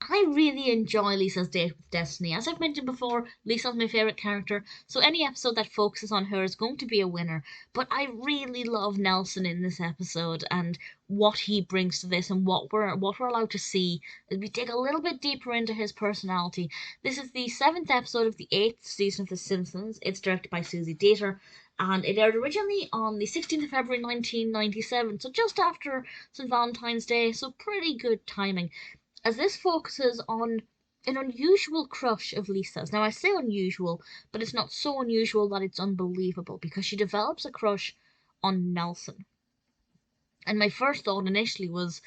I really enjoy Lisa's date with Destiny. As I've mentioned before, Lisa's my favourite character, so any episode that focuses on her is going to be a winner. But I really love Nelson in this episode and what he brings to this and what we're allowed to see as we dig a little bit deeper into his personality. This is the seventh episode of the eighth season of The Simpsons. It's directed by Susie and it aired originally on the 16th of February 1997, so just after St. Valentine's Day, so pretty good timing as this focuses on an unusual crush of Lisa's. Now, I say unusual, but it's not so unusual that it's unbelievable because she develops a crush on Nelson. And my first thought initially was,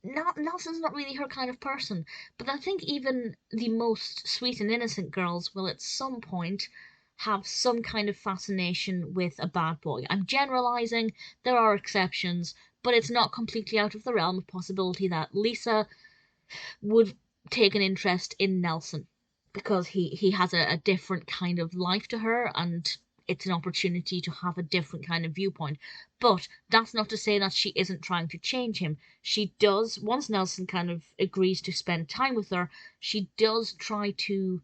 Nelson's not really her kind of person. But I think even the most sweet and innocent girls will at some point have some kind of fascination with a bad boy. I'm generalizing, there are exceptions, but it's not completely out of the realm of possibility that Lisa would take an interest in Nelson because he has a different kind of life to her and it's an opportunity to have a different kind of viewpoint. But that's not to say that she isn't trying to change him. She does, once Nelson kind of agrees to spend time with her, she does try to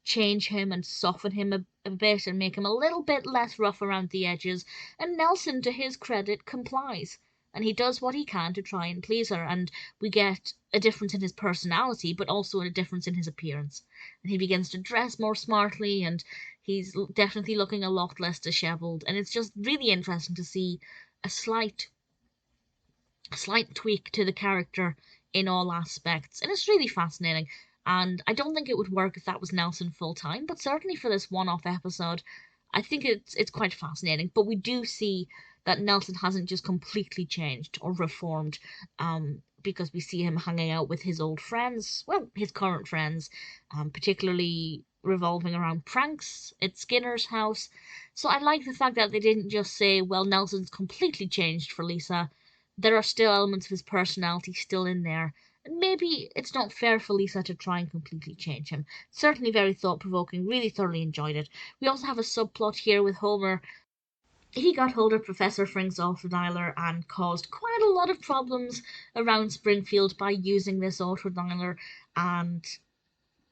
change him and soften him a bit and make him a little bit less rough around the edges. And Nelson, to his credit, complies and he does what he can to try and please her, and we get a difference in his personality, but also a difference in his appearance. And he begins to dress more smartly, and he's definitely looking a lot less dishevelled, and it's just really interesting to see a slight tweak to the character in all aspects, and it's really fascinating. And I don't think it would work if that was Nelson full time, but certainly for this one-off episode, I think it's quite fascinating. But we do see that Nelson hasn't just completely changed or reformed, because we see him hanging out with his old friends, well, his current friends, particularly revolving around pranks at Skinner's house. So I like the fact that they didn't just say, well, Nelson's completely changed for Lisa. There are still elements of his personality still in there. And maybe it's not fair for Lisa to try and completely change him. Certainly very thought-provoking, really thoroughly enjoyed it. We also have a subplot here with Homer. He got hold of Professor Frink's autodialer and caused quite a lot of problems around Springfield by using this autodialer and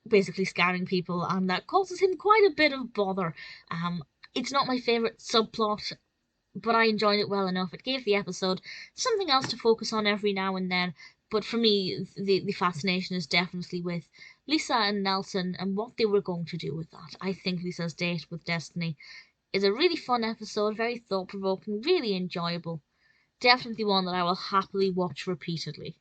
basically scamming people, and that causes him quite a bit of bother. It's not my favourite subplot, but I enjoyed it well enough. It gave the episode something else to focus on every now and then. But for me, the fascination is definitely with Lisa and Nelson and what they were going to do with that. I think Lisa's date with Destiny is a really fun episode, very thought provoking, really enjoyable. Definitely one that I will happily watch repeatedly.